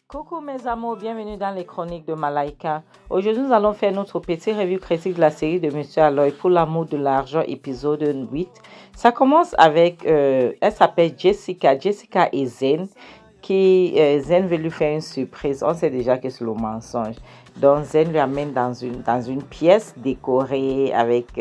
Coucou mes amours, bienvenue dans les chroniques de Malaika. Aujourd'hui, nous allons faire notre petit review critique de la série de Monsieur Aloy pour l'amour de l'argent, épisode 8. Ça commence avec, elle s'appelle Jessica et Zen, Zen veut lui faire une surprise. On sait déjà que c'est le mensonge. Donc Zen lui amène dans une pièce décorée avec,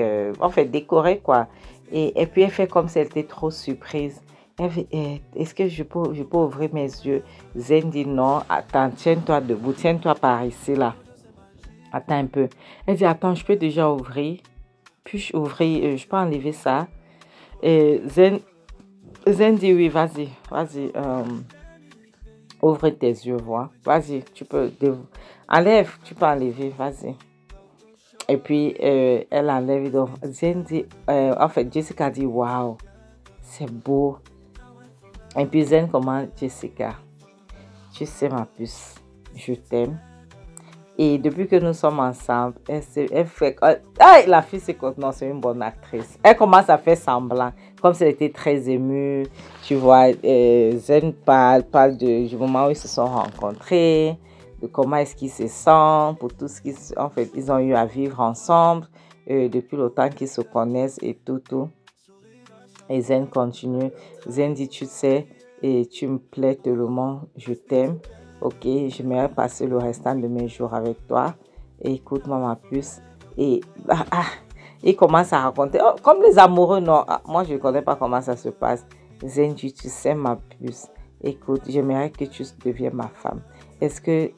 décorée quoi. Et puis elle fait comme si elle était trop surprise. Est-ce que je peux ouvrir mes yeux? Zen dit non. Attends, tiens-toi debout. Tiens-toi par ici, là. Attends un peu. Elle dit, attends, je peux déjà ouvrir. Puis-je ouvrir? Je peux enlever ça. Et Zen dit oui, vas-y. Ouvre tes yeux, vois. Vas-y, tu peux. Enlève, tu peux enlever, vas-y. Et puis, elle enlève. Donc, Zen dit, Jessica dit, waouh, c'est beau. Et puis Zen commence, Jessica, tu sais ma puce, je t'aime. Et depuis que nous sommes ensemble, elle fait... la fille c'est non, c'est une bonne actrice. Elle commence à faire semblant, comme si elle était très émue. Tu vois, Zen parle du moment où ils se sont rencontrés, de comment est-ce qu'ils se sentent, pour tout ce qu'ils ont eu à vivre ensemble, depuis le temps qu'ils se connaissent et tout. Et Zen continue. Zen dit, tu sais, et tu me plais tellement, je t'aime. Ok, j'aimerais passer le restant de mes jours avec toi. Et écoute-moi ma puce. Et il commence à raconter. Oh, comme les amoureux, non. Moi, je ne connais pas comment ça se passe. Zen dit, tu sais ma puce. Écoute, j'aimerais que tu deviennes ma femme. Est-ce que...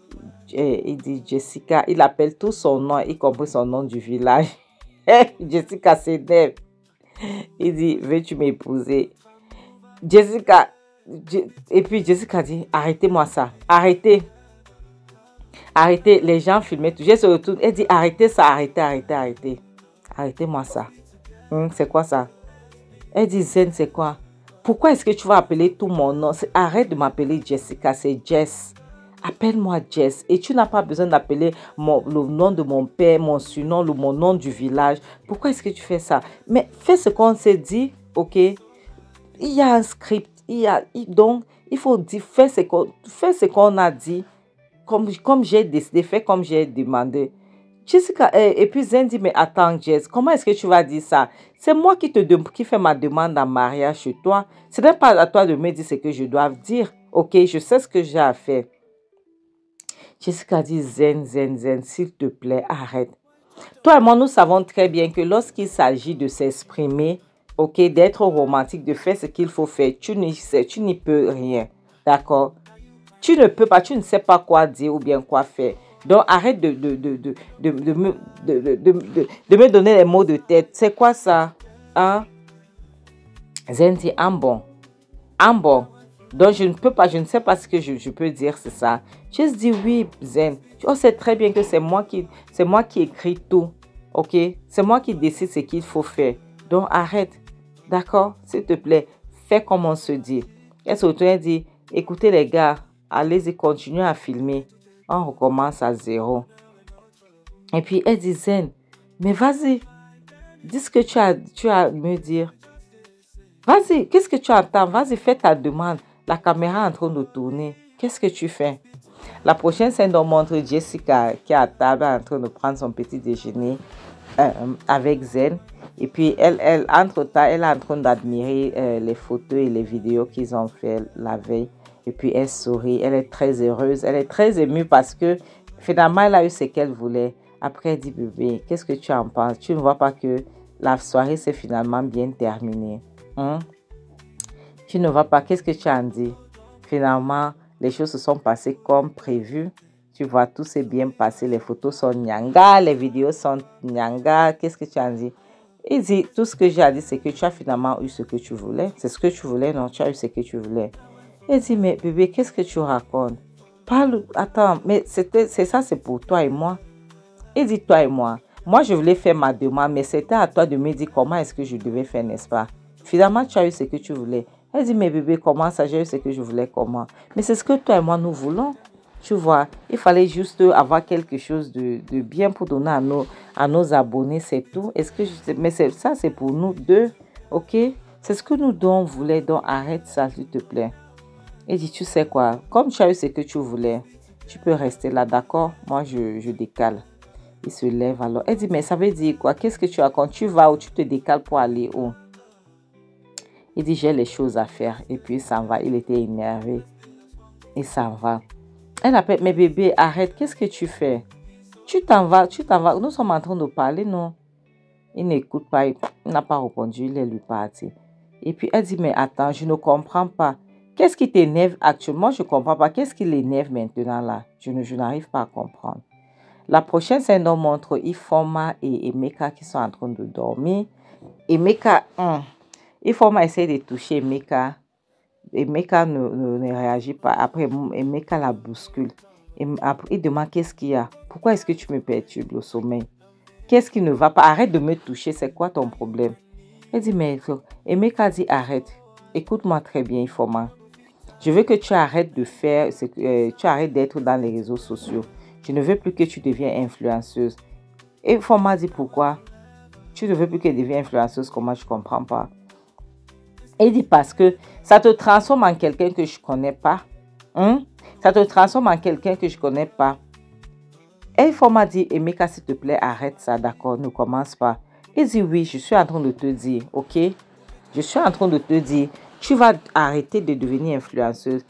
il dit Jessica. Il appelle tout son nom, y compris son nom du village. Jessica s'énerve. Il dit, veux-tu m'épouser? Jessica, et puis Jessica dit, arrêtez-moi ça. Arrêtez, les gens filmaient tout. Je se retourne, elle dit, arrêtez ça, arrêtez. Arrêtez-moi ça. C'est quoi ça? Elle dit, Zen, c'est quoi? Pourquoi est-ce que tu vas appeler tout mon nom? Arrête de m'appeler Jessica, c'est Jess. Appelle-moi Jess. Et tu n'as pas besoin d'appeler le nom de mon père, mon surnom, mon nom du village. Pourquoi est-ce que tu fais ça? Mais fais ce qu'on s'est dit, ok? Il y a un script. Donc, il faut dire, fais ce qu'on a dit. Comme j'ai décidé, fais comme j'ai demandé. Jessica, et puis Zen dit, mais attends Jess, comment est-ce que tu vas dire ça? C'est moi qui fais ma demande en mariage chez toi. Ce n'est pas à toi de me dire ce que je dois dire. Ok, je sais ce que j'ai à faire. Jessica dit, Zen, s'il te plaît, arrête. Toi et moi, nous savons très bien que lorsqu'il s'agit de s'exprimer, ok, d'être romantique, de faire ce qu'il faut faire, tu n'y peux rien, d'accord? Tu ne peux pas, tu ne sais pas quoi dire ou bien quoi faire. Donc, arrête de me donner les mots de tête. C'est quoi ça? Hein? Zen dit, en bon. Donc, je ne sais pas ce que je peux dire, c'est ça. Juste dis oui, Zen. Tu sais très bien que c'est moi qui écris tout. Ok? C'est moi qui décide ce qu'il faut faire. Donc, arrête. D'accord? S'il te plaît, fais comme on se dit. Elle se retourne et dit, écoutez les gars, allez-y, continuez à filmer. On recommence à zéro. Et puis, elle dit, Zen, mais vas-y. Dis ce que tu as à me dire. Vas-y, qu'est-ce que tu attends? Vas-y, fais ta demande. La caméra est en train de tourner. Qu'est-ce que tu fais? La prochaine scène nous montre Jessica qui est à table en train de prendre son petit déjeuner avec Zen. Et puis, entre-temps, elle est en train d'admirer les photos et les vidéos qu'ils ont fait la veille. Et puis, elle sourit. Elle est très heureuse. Elle est très émue parce que finalement, elle a eu ce qu'elle voulait. Après, elle dit, bébé, qu'est-ce que tu en penses? Tu ne vois pas que la soirée s'est finalement bien terminée? Tu ne vois pas, qu'est-ce que tu en dis? Finalement, les choses se sont passées comme prévu. Tu vois, tout s'est bien passé. Les photos sont nyanga, les vidéos sont nyanga. Qu'est-ce que tu en dis? Il dit, tout ce que j'ai à dire, c'est que tu as finalement eu ce que tu voulais. C'est ce que tu voulais, non? Tu as eu ce que tu voulais. Il dit, mais bébé, qu'est-ce que tu racontes? Parle, attends, mais c'est ça, c'est pour toi et moi. Il dit, toi et moi. Moi, je voulais faire ma demande, mais c'était à toi de me dire comment est-ce que je devais faire, n'est-ce pas? Finalement, tu as eu ce que tu voulais. Elle dit, mais bébé, comment ça, j'ai eu ce que je voulais, comment? Mais c'est ce que toi et moi, nous voulons. Tu vois, il fallait juste avoir quelque chose de bien pour donner à nos abonnés, c'est tout. Est-ce que mais ça, c'est pour nous deux, ok? C'est ce que nous on voulait, donc arrête ça, s'il te plaît. Il dit, tu sais quoi, comme tu as eu ce que tu voulais, tu peux rester là, d'accord? Moi, je décale. Il se lève alors. Elle dit, mais ça veut dire quoi? Qu'est-ce que tu as quand tu vas ou tu te décales pour aller où? Il dit, j'ai les choses à faire. Et puis, il s'en va. Il était énervé. Il s'en va. Elle appelle, mais bébé, arrête, qu'est-ce que tu fais? Tu t'en vas. Nous sommes en train de parler, non? Il n'écoute pas, il n'a pas répondu, il est lui parti. Et puis elle dit, mais attends, je ne comprends pas. Qu'est-ce qui t'énerve actuellement? Je ne comprends pas. Qu'est-ce qui l'énerve maintenant là? Je n'arrive pas à comprendre. La prochaine scène nous montre Ifeoma et Emeka qui sont en train de dormir. Emeka, Ifeoma essaie de toucher Emeka. Emeka ne réagit pas. Après, Emeka la bouscule. Il demande, qu'est-ce qu'il y a? Pourquoi est-ce que tu me perturbes le sommeil? Qu'est-ce qui ne va pas? Arrête de me toucher, c'est quoi ton problème? Elle dit, mais Emeka dit, arrête. Écoute-moi très bien, Ifeoma. Je veux que tu arrêtes de faire, tu arrêtes d'être dans les réseaux sociaux. Je ne veux plus que tu deviennes influenceuse. Et Ifeoma dit, pourquoi? Tu ne veux plus qu'elle devienne influenceuse, comment je ne comprends pas? Elle dit, parce que ça te transforme en quelqu'un que je ne connais pas. Ça te transforme en quelqu'un que je ne connais pas. Et Ifeoma dit, Emeka, s'il te plaît, arrête ça, d'accord, ne commence pas. Il dit, oui, je suis en train de te dire, ok? Je suis en train de te dire, tu vas arrêter de devenir influenceuse.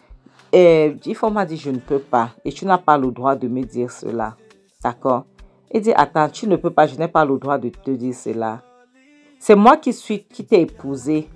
Et Ifeoma dit, je ne peux pas. Et tu n'as pas le droit de me dire cela, d'accord? Il dit, attends, tu ne peux pas, je n'ai pas le droit de te dire cela. C'est moi qui t'ai épousé.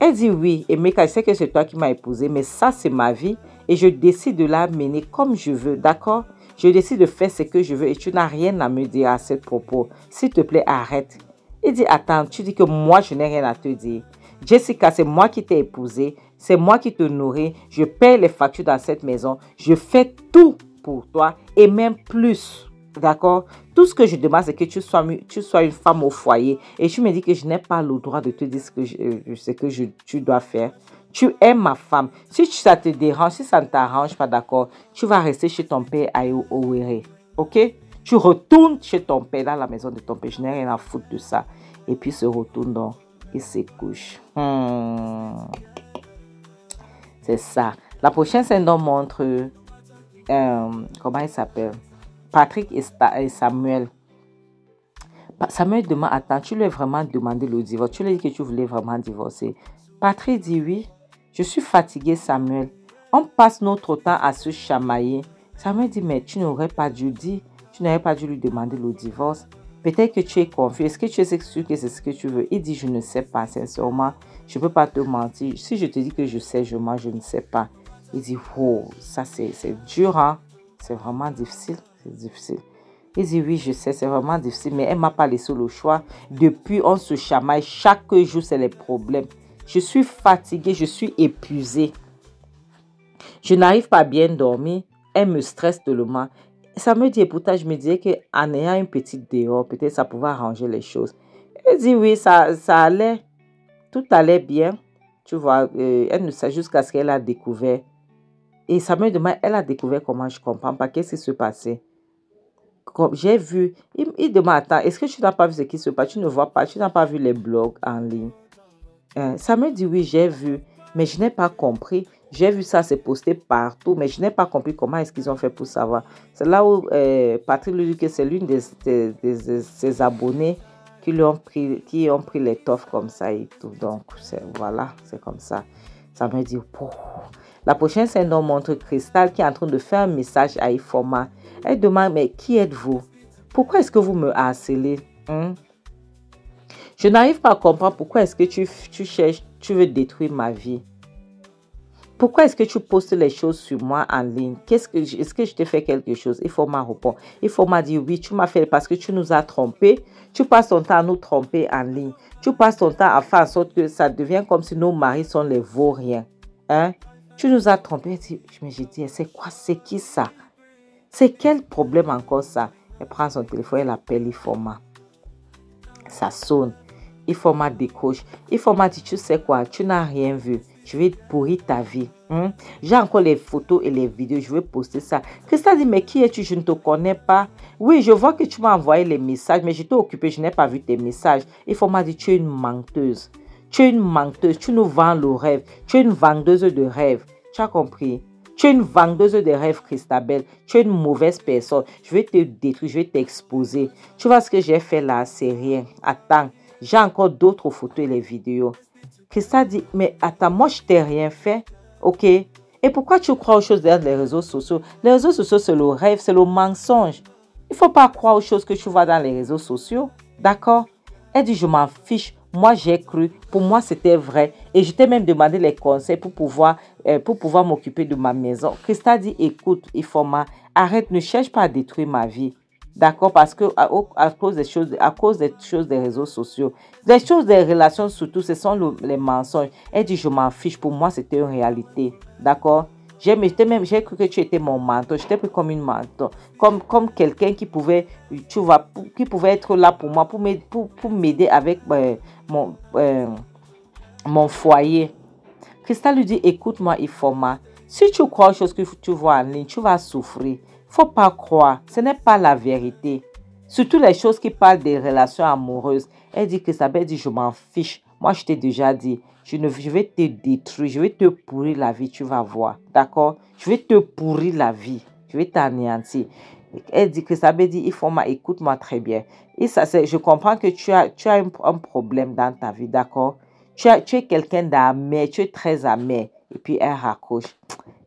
Elle dit, oui, Emeka, je sais que c'est toi qui m'as épousé, mais ça, c'est ma vie. Et je décide de la mener comme je veux, d'accord? Je décide de faire ce que je veux et tu n'as rien à me dire à ce propos. S'il te plaît, arrête. Il dit, attends, tu dis que moi, je n'ai rien à te dire. Jessica, c'est moi qui t'ai épousé. C'est moi qui te nourris. Je paye les factures dans cette maison. Je fais tout pour toi et même plus. D'accord? Tout ce que je demande, c'est que tu sois une femme au foyer. Et tu me dis que je n'ai pas le droit de te dire ce que tu dois faire. Tu es ma femme. Si ça te dérange, si ça ne t'arrange pas, d'accord, tu vas rester chez ton père à Owerri. Ok? Tu retournes chez ton père, dans la maison de ton père. Je n'ai rien à foutre de ça. Et puis, il se retourne donc, il se couche. C'est ça. La prochaine scène nous montre, comment il s'appelle? Patrick et Samuel. Samuel demande, attends, tu lui as vraiment demandé le divorce. Tu lui as dit que tu voulais vraiment divorcer. Patrick dit oui. Je suis fatigué, Samuel. On passe notre temps à se chamailler. Samuel dit, mais tu n'aurais pas dû dire. Tu n'aurais pas dû lui demander le divorce. Peut-être que tu es confus. Est-ce que tu es sûr que c'est ce que tu veux? Il dit, je ne sais pas, sincèrement. Je ne peux pas te mentir. Si je te dis que je sais, je ne sais pas. Il dit, oh, ça c'est dur, hein? C'est vraiment difficile. C'est difficile. Il dit, oui, je sais, c'est vraiment difficile, mais elle ne m'a pas laissé le choix. Depuis, on se chamaille. Chaque jour, c'est les problèmes. Je suis fatiguée, je suis épuisée. Je n'arrive pas à bien dormir. Elle me stresse tellement. Ça me dit, et pourtant, je me disais qu'en ayant une petite dehors, peut-être ça pouvait arranger les choses. Elle dit, oui, ça allait. Tout allait bien. Tu vois, elle ne sait jusqu'à ce qu'elle a découvert. Et ça me demande, elle a découvert comment, je ne comprends pas. Qu'est-ce qui se passait? J'ai vu, il demande, attends, est-ce que tu n'as pas vu ce qui se passe? Tu ne vois pas, tu n'as pas vu les blogs en ligne? Ça me dit, oui, j'ai vu, mais je n'ai pas compris. J'ai vu ça, c'est posté partout, mais je n'ai pas compris comment est-ce qu'ils ont fait pour savoir. C'est là où Patrick lui dit que c'est l'une de ses abonnés qui ont pris l'étoffe comme ça et tout. Donc, voilà, c'est comme ça. Ça me dit, oh. La prochaine scène nous montre Crystal qui est en train de faire un message à Ifeoma. Elle demande, mais qui êtes-vous? Pourquoi est-ce que vous me harcelez? Je n'arrive pas à comprendre pourquoi est-ce que tu veux détruire ma vie. Pourquoi est-ce que tu postes les choses sur moi en ligne? Est-ce que je t'ai fait quelque chose? Ifeoma répond. Ifeoma dit, oui, tu m'as fait parce que tu nous as trompés. Tu passes ton temps à nous tromper en ligne. Tu passes ton temps à faire en sorte que ça devient comme si nos maris sont les vauriens. Tu nous as trompés. J'ai dit, c'est quoi? C'est qui ça? C'est quel problème encore ça? Elle prend son téléphone, elle appelle Ifeoma. Ça sonne. Ifeoma décroche. Ifeoma dit, tu sais quoi? Tu n'as rien vu. Je vais pourrir ta vie. J'ai encore les photos et les vidéos. Je vais poster ça. Christa dit, mais qui es-tu? Je ne te connais pas. Oui, je vois que tu m'as envoyé les messages, mais j'étais occupée. Je n'ai pas vu tes messages. Ifeoma dit, tu es une menteuse. Tu es une menteuse, tu nous vends le rêve. Tu es une vendeuse de rêves. Tu as compris? Tu es une vendeuse de rêves, Christabel. Tu es une mauvaise personne. Je vais te détruire, je vais t'exposer. Tu vois ce que j'ai fait là, c'est rien. Attends, j'ai encore d'autres photos et les vidéos. Christa dit, mais attends, moi je t'ai rien fait, ok? Et pourquoi tu crois aux choses derrière les réseaux sociaux? Les réseaux sociaux, c'est le rêve, c'est le mensonge. Il ne faut pas croire aux choses que tu vois dans les réseaux sociaux, d'accord? Elle dit, je m'en fiche. Moi, j'ai cru. Pour moi, c'était vrai. Et je t'ai même demandé les conseils pour pouvoir m'occuper de ma maison. Christa dit, écoute, Ifoma, arrête, ne cherche pas à détruire ma vie. D'accord? Parce que à cause des choses des réseaux sociaux, les choses des relations surtout, ce sont les mensonges. Elle dit, je m'en fiche. Pour moi, c'était une réalité. D'accord? J'ai cru que tu étais mon mentor. Je t'ai pris comme une mentor. Comme quelqu'un qui pouvait, tu vois, qui pouvait être là pour moi, pour m'aider avec mon foyer. Christa lui dit, écoute-moi, Ifoma. Si tu crois aux choses que tu vois en ligne, tu vas souffrir. Faut pas croire. Ce n'est pas la vérité. Surtout les choses qui parlent des relations amoureuses. Elle dit que Isabelle dit, je m'en fiche. Moi, je t'ai déjà dit, je vais te détruire, je vais te pourrir la vie, tu vas voir. D'accord? Je vais te pourrir la vie. Je vais t'anéantir. Elle dit que Isabelle dit, Ifoma, écoute-moi très bien. Et ça, je comprends que tu as un problème dans ta vie, d'accord? Tu es quelqu'un d'amer, tu es très amer. Et puis, elle raccroche.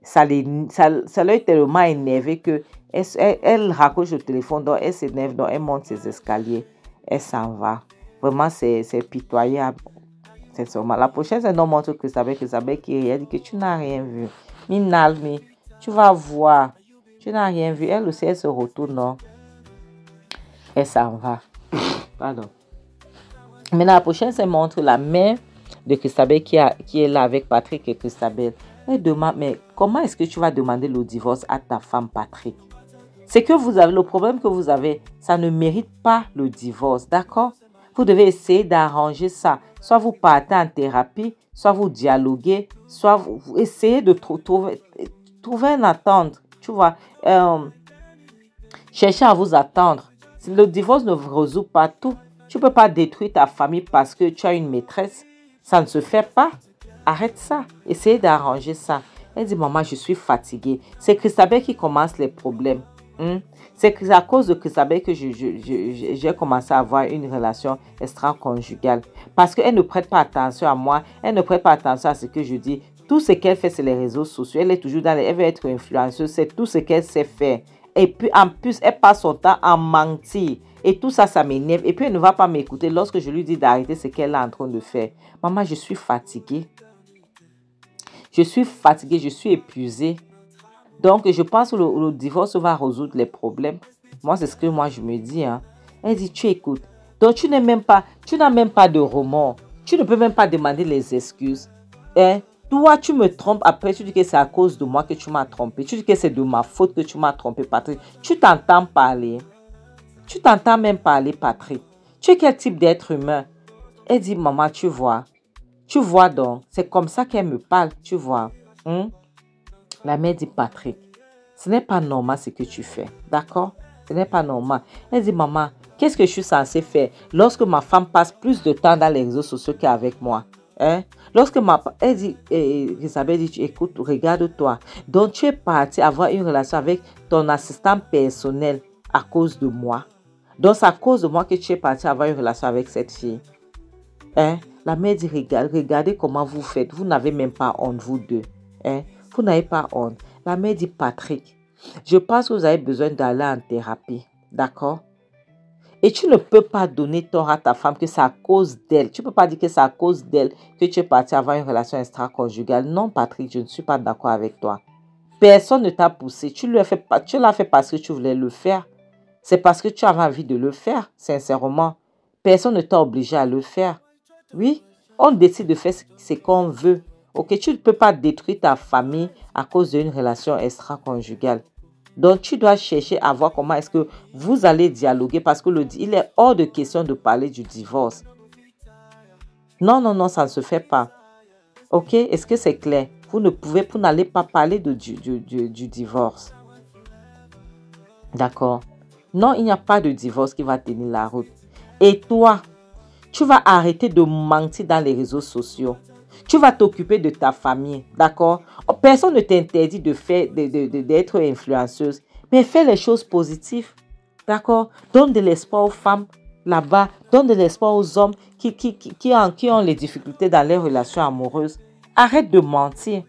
Ça l'a tellement énervé que elle raccroche le téléphone, donc elle s'énerve, donc elle monte ses escaliers. Elle s'en va. Vraiment, c'est pitoyable. C'est sûrement. La prochaine, c'est non montre que Christabel qui rit. Elle dit que tu n'as rien vu. Minalmi, tu vas voir. Tu n'as rien vu. Elle aussi, elle se retourne, non? Elle s'en va. Pardon. Maintenant, la prochaine, c'est montre la mère de Christabel qui est là avec Patrick et Christabel. Elle demande, mais comment est-ce que tu vas demander le divorce à ta femme, Patrick? C'est que vous avez, le problème que vous avez, ça ne mérite pas le divorce, d'accord? Vous devez essayer d'arranger ça. Soit vous partez en thérapie, soit vous dialoguez, soit vous essayez de trouver une attente, tu vois. Cherchez à vous attendre. Le divorce ne résout pas tout. Tu ne peux pas détruire ta famille parce que tu as une maîtresse. Ça ne se fait pas. Arrête ça. Essayez d'arranger ça. Elle dit, maman, je suis fatiguée. C'est Christabel qui commence les problèmes. C'est à cause de Christabel que j'ai commencé à avoir une relation extra-conjugale. Parce qu'elle ne prête pas attention à moi. Elle ne prête pas attention à ce que je dis. Tout ce qu'elle fait, c'est les réseaux sociaux. Elle est toujours elle veut être influenceuse. C'est tout ce qu'elle sait faire. Et puis, en plus, elle passe son temps à mentir. Et tout ça, ça m'énerve. Et puis, elle ne va pas m'écouter lorsque je lui dis d'arrêter ce qu'elle est en train de faire. Maman, je suis fatiguée. Je suis fatiguée, je suis épuisée. Donc, je pense que le divorce va résoudre les problèmes. Moi, c'est ce que moi, je me dis. Hein. Elle dit, tu écoutes. Donc, tu n'as même pas de remords. Tu ne peux même pas demander les excuses. Hein? Toi, tu me trompes. Après, tu dis que c'est à cause de moi que tu m'as trompé. Tu dis que c'est de ma faute que tu m'as trompé, Patrick. Tu t'entends parler. Tu t'entends même parler, Patrick. Tu es quel type d'être humain? Elle dit, maman, tu vois. Tu vois donc. C'est comme ça qu'elle me parle, tu vois. La mère dit, Patrick, ce n'est pas normal ce que tu fais. D'accord? Ce n'est pas normal. Elle dit, maman, qu'est-ce que je suis censée faire lorsque ma femme passe plus de temps dans les réseaux sociaux qu'avec moi? Hein? Elle dit, Isabelle dit, écoute, regarde-toi. Donc, tu es parti avoir une relation avec ton assistant personnel à cause de moi. Donc, c'est à cause de moi que tu es parti avoir une relation avec cette fille. Hein? La mère dit, regardez comment vous faites. Vous n'avez même pas honte, vous deux. Hein? Vous n'avez pas honte. La mère dit, Patrick, je pense que vous avez besoin d'aller en thérapie. D'accord? Et tu ne peux pas donner tort à ta femme que c'est à cause d'elle. Tu ne peux pas dire que c'est à cause d'elle que tu es parti avoir une relation extra-conjugale. Non, Patrick, je ne suis pas d'accord avec toi. Personne ne t'a poussé. Tu l'as fait parce que tu voulais le faire. C'est parce que tu avais envie de le faire, sincèrement. Personne ne t'a obligé à le faire. Oui, on décide de faire ce qu'on veut. Ok, tu ne peux pas détruire ta famille à cause d'une relation extra-conjugale. Donc, tu dois chercher à voir comment est-ce que vous allez dialoguer parce qu'il est hors de question de parler du divorce. Non, non, non, ça ne se fait pas. Ok, est-ce que c'est clair? Vous n'allez pas parler du divorce. D'accord? Non, il n'y a pas de divorce qui va tenir la route. Et toi, Tu vas arrêter de mentir dans les réseaux sociaux. Tu vas t'occuper de ta famille, d'accord? Personne ne t'interdit de faire, d'être influenceuse, mais fais les choses positives, d'accord? Donne de l'espoir aux femmes là-bas, donne de l'espoir aux hommes qui ont les difficultés dans leurs relations amoureuses. Arrête de mentir.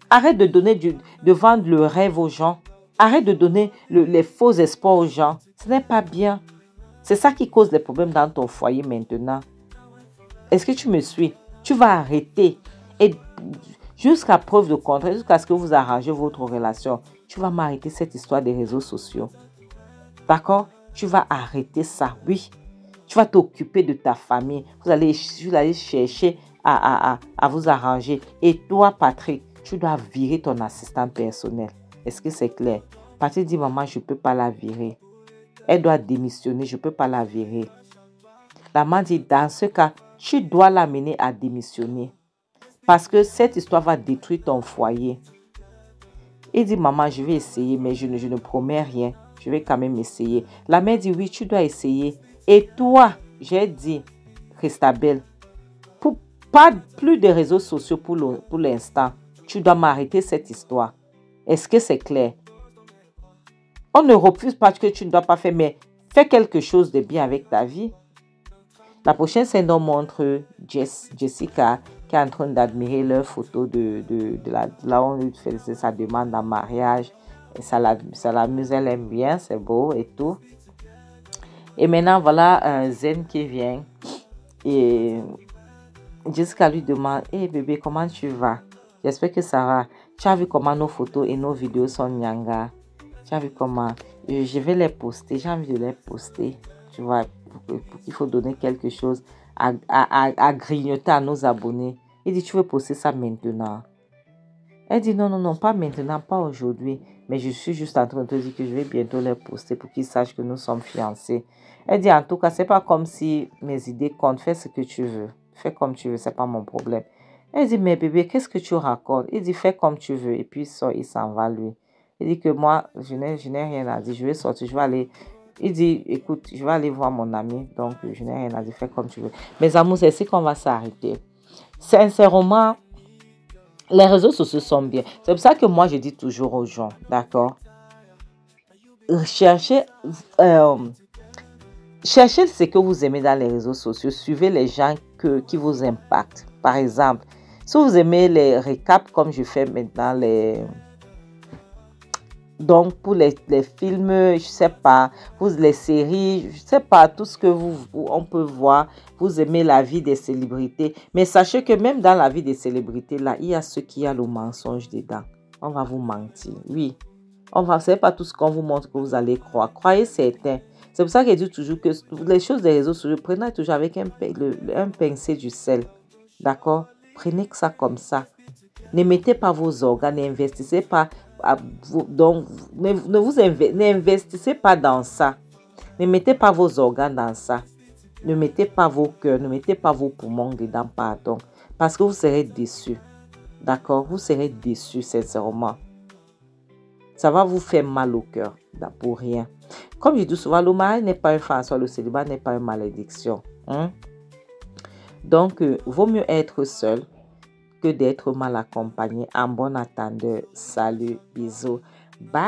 Arrête de vendre le rêve aux gens. Arrête de donner les faux espoirs aux gens. Ce n'est pas bien. C'est ça qui cause les problèmes dans ton foyer maintenant. Est-ce que tu me suis? Tu vas arrêter. Et jusqu'à preuve de contraire, jusqu'à ce que vous arrangez votre relation, tu vas m'arrêter cette histoire des réseaux sociaux. D'accord? Tu vas arrêter ça, oui. Tu vas t'occuper de ta famille. Vous allez chercher à vous arranger. Et toi, Patrick, tu dois virer ton assistant personnel. Est-ce que c'est clair? Patrick dit, maman, je ne peux pas la virer. Elle doit démissionner, je ne peux pas la virer. La maman dit, dans ce cas, tu dois l'amener à démissionner. Parce que cette histoire va détruire ton foyer. Il dit, maman, je vais essayer, mais je ne promets rien. Je vais quand même essayer. La mère dit, oui, tu dois essayer. Et toi, j'ai dit, Christabel, pas plus de réseaux sociaux pour l'instant. Tu dois m'arrêter cette histoire. Est-ce que c'est clair? On ne refuse pas que tu ne dois pas faire, mais fais quelque chose de bien avec ta vie. La prochaine scène montre Jessica qui est en train d'admirer leur photo là où on lui faisait sa demande en mariage. Et ça l'amuse, elle aime bien, c'est beau et tout. Et maintenant, voilà Zen qui vient. Et Jessica lui demande, hey bébé, comment tu vas? J'espère que ça va. Tu as vu comment nos photos et nos vidéos sont nyanga? Tu as vu comment? Je vais les poster, j'ai envie de les poster. Tu vois, pour qu'il faut donner quelque chose à grignoter à nos abonnés. Il dit, tu veux poster ça maintenant? Elle dit, non, non, non, pas maintenant, pas aujourd'hui. Mais je suis juste en train de te dire que je vais bientôt les poster pour qu'ils sachent que nous sommes fiancés. Elle dit, en tout cas, c'est pas comme si mes idées comptent. Fais ce que tu veux. Fais comme tu veux, c'est pas mon problème. Elle dit, mais bébé, qu'est-ce que tu racontes? Il dit, fais comme tu veux. Et puis, il s'en va, lui. Il dit que moi, je n'ai rien à dire. Je vais sortir, je vais aller. Il dit, écoute, je vais aller voir mon ami. Donc, je n'ai rien à dire. Fais comme tu veux. Mes amours, c'est ici qu'on va s'arrêter. Sincèrement, les réseaux sociaux sont bien. C'est pour ça que moi, je dis toujours aux gens, d'accord? Cherchez ce que vous aimez dans les réseaux sociaux. Suivez les gens qui vous impactent. Par exemple, si vous aimez les récaps comme je fais maintenant, donc pour les films, je sais pas, les séries, je sais pas, tout ce que on peut voir, vous aimez la vie des célébrités. Mais sachez que même dans la vie des célébrités, là, il y a ceux qui ont le mensonge dedans. On va vous mentir, oui. C'est pas tout ce qu'on vous montre que vous allez croire. Croyez certains. C'est pour ça que je dis toujours que les choses des réseaux sociaux, prenez toujours avec un pincé du sel. D'accord? Prenez que ça comme ça. Ne mettez pas vos organes, n'investissez pas. Donc, n'investissez pas dans ça. Ne mettez pas vos organes dans ça. Ne mettez pas vos cœurs, ne mettez pas vos poumons dedans, pardon. Parce que vous serez déçus. D'accord? Vous serez déçus, sincèrement. Ça va vous faire mal au cœur, pour rien. Comme je dis souvent, le mariage n'est pas un farce, le célibat n'est pas une malédiction. Hein? Donc, vaut mieux être seul que d'être mal accompagné. En bon attendeur, salut, bisous, bye.